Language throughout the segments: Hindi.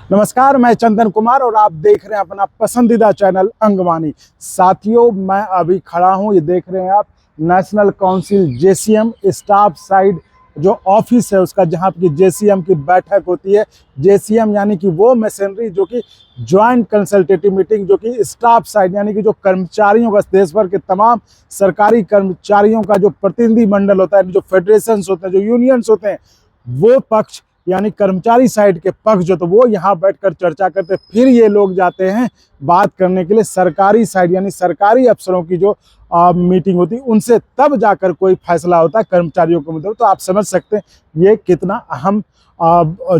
नमस्कार, मैं चंदन कुमार और आप देख रहे हैं अपना पसंदीदा चैनल अंगवानी। साथियों, मैं अभी खड़ा हूं, ये देख रहे हैं आप, national council JCM staff side जो ऑफिस है उसका, जहां की जेसीएम की बैठक होती है। जेसीएम यानी कि वो मशीनरी जो कि ज्वाइंट कंसल्टेटिव मीटिंग, जो कि स्टाफ साइड यानी कि जो कर्मचारियों का, देश भर के तमाम सरकारी कर्मचारियों का जो प्रतिनिधि मंडल होता है, जो फेडरेशन होते हैं, जो यूनियंस होते हैं, वो पक्ष यानी कर्मचारी साइड के पक्ष जो, तो वो यहाँ बैठकर चर्चा करते, फिर ये लोग जाते हैं बात करने के लिए सरकारी साइड यानी सरकारी अफसरों की जो मीटिंग होती है, उनसे तब जाकर कोई फैसला होता है कर्मचारियों के मुद्दे। तो आप समझ सकते हैं ये कितना अहम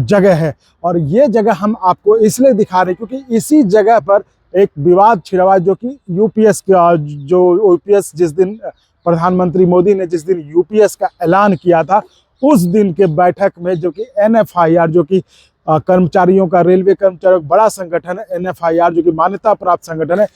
जगह है। और ये जगह हम आपको इसलिए दिखा रहे हैं क्योंकि इसी जगह पर एक विवाद छिड़ा हुआ, जो कि यूपीएस का, जो यूपीएस जिस दिन प्रधानमंत्री मोदी ने जिस दिन यूपीएस का ऐलान किया था, उस दिन के बैठक में जो कि एनएफआईआर, जो कि कर्मचारियों का, रेलवे कर्मचारियों का बड़ा संगठन है, एनएफआईआर जो कि मान्यता प्राप्त संगठन है,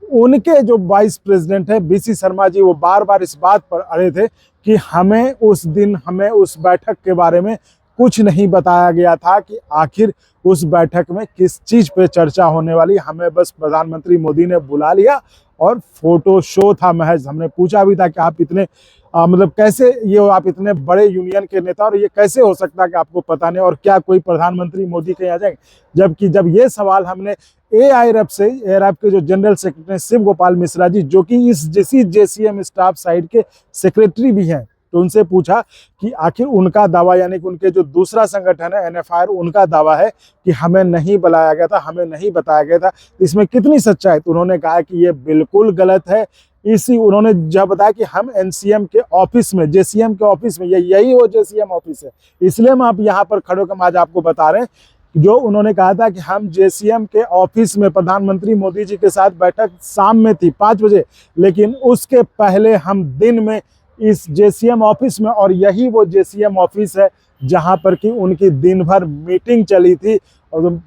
उनके जो वाइस प्रेसिडेंट है बीसी शर्मा जी, वो बार बार इस बात पर अड़े थे कि हमें उस दिन, हमें उस बैठक के बारे में कुछ नहीं बताया गया था कि आखिर उस बैठक में किस चीज पे चर्चा होने वाली। हमें बस प्रधानमंत्री मोदी ने बुला लिया और फोटो शो था महज। हमने पूछा भी था कि आप इतने मतलब कैसे, ये आप इतने बड़े यूनियन के नेता, और ये कैसे हो सकता है कि आपको पता नहीं, और क्या कोई प्रधानमंत्री मोदी के यहाँ जाएंगे। जबकि जब ये सवाल हमने एआईरेफ के जो जनरल सेक्रेटरी शिव गोपाल मिश्रा जी, जो कि इस जेसीएम स्टाफ साइड के सेक्रेटरी भी हैं, तो उनसे पूछा कि आखिर उनका दावा, यानी कि उनके जो दूसरा संगठन है एनएफआईआर, उनका दावा है कि हमें नहीं बुलाया गया था, हमें नहीं बताया गया था, इसमें कितनी सच्चाई। तो उन्होंने कहा कि ये बिल्कुल गलत है। उन्होंने जब बताया कि हम एनसीएम के ऑफिस में, जेसीएम के ऑफिस में, यही वो जेसीएम ऑफिस है, इसलिए हम आप यहाँ पर खड़े होकर आज आपको बता रहे हैं। जो उन्होंने कहा था कि हम जेसीएम के ऑफिस में, प्रधानमंत्री मोदी जी के साथ बैठक शाम में थी 5 बजे, लेकिन उसके पहले हम दिन में इस जेसीएम ऑफिस में, और यही वो जेसीएम ऑफिस है जहां पर कि उनकी दिन भर मीटिंग चली थी, और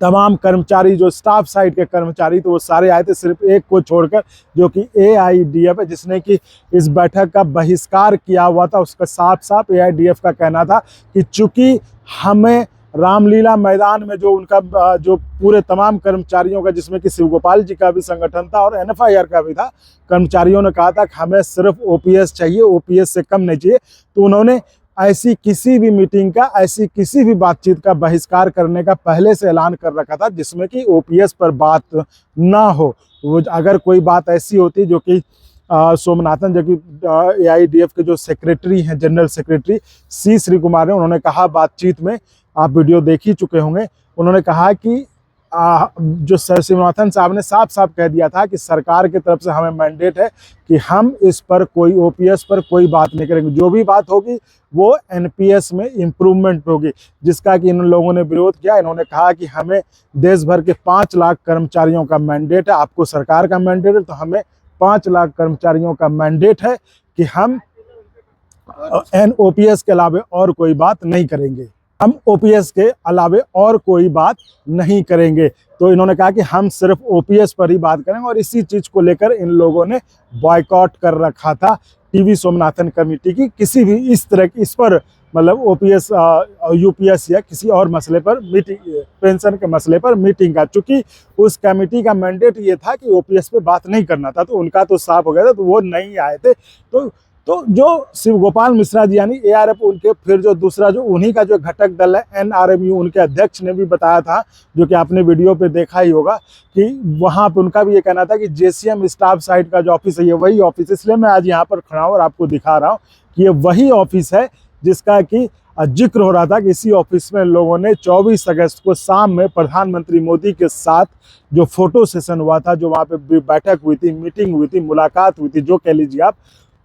तमाम कर्मचारी, जो स्टाफ साइड के कर्मचारी, तो वो सारे आए थे, सिर्फ एक को छोड़कर, जो कि एआईडीएफ है, जिसने कि इस बैठक का बहिष्कार किया हुआ था। उसका साफ साफ एआईडीएफ का कहना था कि चूंकि हमें रामलीला मैदान में जो उनका जो पूरे तमाम कर्मचारियों का, जिसमें कि शिव गोपाल जी का भी संगठन था और एनएफआईआर का भी था, कर्मचारियों ने कहा था कि हमें सिर्फ ओपीएस चाहिए, ओपीएस से कम नहीं चाहिए। तो उन्होंने ऐसी किसी भी मीटिंग का, ऐसी किसी भी बातचीत का बहिष्कार करने का पहले से ऐलान कर रखा था जिसमें कि ओपीएस पर बात ना हो। वो अगर कोई बात ऐसी होती, जो कि सोमनाथन, जो कि एआईडीएफ के जो सेक्रेटरी हैं, जनरल सेक्रेटरी श्री कुमार ने, उन्होंने कहा बातचीत में, आप वीडियो देख ही चुके होंगे, उन्होंने कहा कि जो सोमनाथन साहब ने साफ साफ कह दिया था कि सरकार की तरफ से हमें मैंडेट है कि हम इस पर कोई, ओपीएस पर कोई बात नहीं करेंगे, जो भी बात होगी वो एनपीएस में इम्प्रूवमेंट होगी, जिसका कि इन लोगों ने विरोध किया। इन्होंने कहा कि हमें देश भर के 5 लाख कर्मचारियों का मैंडेट है, आपको सरकार का मैंडेट है, तो हमें 5 लाख कर्मचारियों का मैंडेट है कि हम ओपीएस के अलावा और कोई बात नहीं करेंगे, हम ओपीएस के अलावे और कोई बात नहीं करेंगे। तो इन्होंने कहा कि हम सिर्फ ओपीएस पर ही बात करेंगे, और इसी चीज को लेकर इन लोगों ने बॉयकॉट कर रखा था टीवी सोमनाथन कमेटी की, किसी भी इस तरह की, इस पर मतलब ओपीएस, यूपीएस या किसी और मसले पर मीटिंग, पेंशन के मसले पर मीटिंग का, चूंकि उस कमेटी का मैंडेट ये था कि ओपीएस पे बात नहीं करना था, तो उनका तो साफ हो गया था, तो वो नहीं आए थे। तो जो शिव गोपाल मिश्रा जी यानी एआरएफ, उनके फिर जो दूसरा, जो उन्हीं का जो घटक दल है एनआरएमयू, उनके अध्यक्ष ने भी बताया था, जो कि आपने वीडियो पे देखा ही होगा, कि वहां पे उनका भी ये कहना था कि जेसीएम स्टाफ साइड का जो ऑफिस है, ये वही ऑफिस है। इसलिए मैं आज यहाँ पर खड़ा हूँ और आपको दिखा रहा हूँ कि ये वही ऑफिस है जिसका कि जिक्र हो रहा था कि इसी ऑफिस में लोगों ने 24 अगस्त को शाम में प्रधानमंत्री मोदी के साथ जो फोटो सेशन हुआ था, जो वहाँ पे बैठक हुई थी, मीटिंग हुई थी, मुलाकात हुई थी, जो कह लीजिए आप,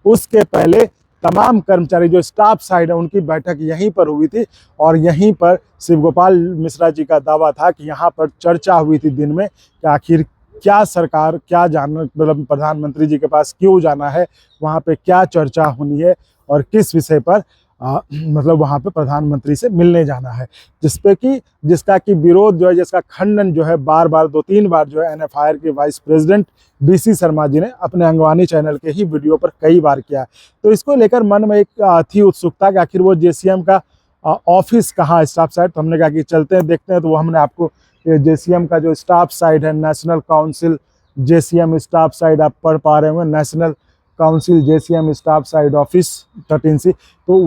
उसके पहले तमाम कर्मचारी जो स्टाफ साइड है उनकी बैठक यहीं पर हुई थी, और यहीं पर शिव गोपाल मिश्रा जी का दावा था कि यहाँ पर चर्चा हुई थी दिन में कि आखिर क्या सरकार, क्या जानना, मतलब प्रधानमंत्री जी के पास क्यों जाना है, वहाँ पे क्या चर्चा होनी है, और किस विषय पर मतलब वहाँ पे प्रधानमंत्री से मिलने जाना है, जिसका कि विरोध जो है, जिसका खंडन जो है बार बार 2-3 बार जो है एनएफआईआर के vice president BC Sharma ji ने अपने अंगवानी चैनल के ही वीडियो पर कई बार किया। तो इसको लेकर मन में एक थी उत्सुकता कि आखिर वो जेसीएम का ऑफिस कहाँ स्टाफ साइड, तो हमने कहा कि चलते हैं देखते हैं। तो वो हमने आपको JCM का जो स्टाफ साइड है, national council JCM staff side आप पढ़ पा रहे होंगे, national council JCM staff side office 13C। तो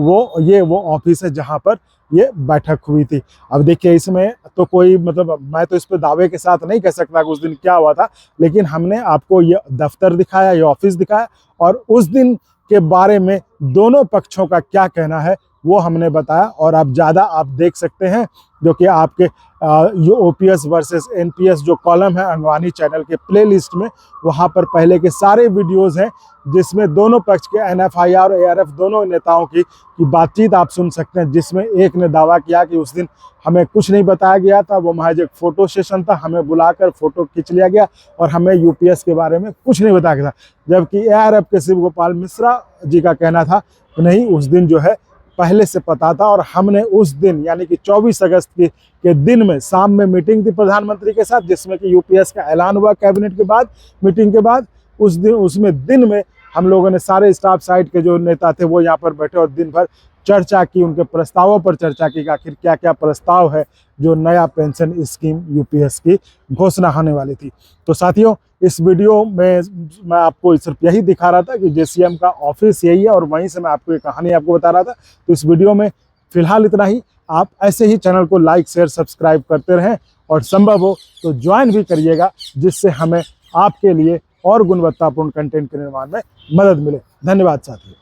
वो ऑफिस है जहाँ पर ये बैठक हुई थी। अब देखिए इसमें तो कोई मतलब मैं तो इस पर दावे के साथ नहीं कह सकता कि उस दिन क्या हुआ था, लेकिन हमने आपको ये दफ्तर दिखाया, ये ऑफिस दिखाया, और उस दिन के बारे में दोनों पक्षों का क्या कहना है वो हमने बताया। और आप ज़्यादा आप देख सकते हैं जो कि आपके ये OPS वर्सेस NPS जो कॉलम है अंगवानी चैनल के प्लेलिस्ट में, वहाँ पर पहले के सारे वीडियोज़ हैं जिसमें दोनों पक्ष के NFI और ARF दोनों नेताओं की बातचीत आप सुन सकते हैं, जिसमें एक ने दावा किया कि उस दिन हमें कुछ नहीं बताया गया था, वो महज एक फ़ोटो सेशन था, हमें बुलाकर फ़ोटो खींच लिया गया और हमें UPS के बारे में कुछ नहीं बताया गया था। जबकि ARF के शिव गोपाल मिश्रा जी का कहना था नहीं, उस दिन जो है पहले से पता था, और हमने उस दिन यानी कि 24 अगस्त के दिन में शाम में मीटिंग थी प्रधानमंत्री के साथ, जिसमें कि UPS का ऐलान हुआ कैबिनेट के बाद, मीटिंग के बाद। उस दिन उसमें दिन में हम लोगों ने सारे स्टाफ साइड के जो नेता थे वो यहाँ पर बैठे और दिन भर चर्चा की, उनके प्रस्तावों पर चर्चा की कि आखिर क्या क्या प्रस्ताव है जो नया पेंशन स्कीम UPS की घोषणा होने वाली थी। तो साथियों, इस वीडियो में मैं आपको सिर्फ यही दिखा रहा था कि JCM का ऑफिस यही है और वहीं से मैं आपको एक कहानी आपको बता रहा था। तो इस वीडियो में फिलहाल इतना ही। आप ऐसे ही चैनल को लाइक शेयर सब्सक्राइब करते रहें और संभव हो तो ज्वाइन भी करिएगा, जिससे हमें आपके लिए और गुणवत्तापूर्ण कंटेंट के निर्माण में मदद मिले। धन्यवाद साथियों।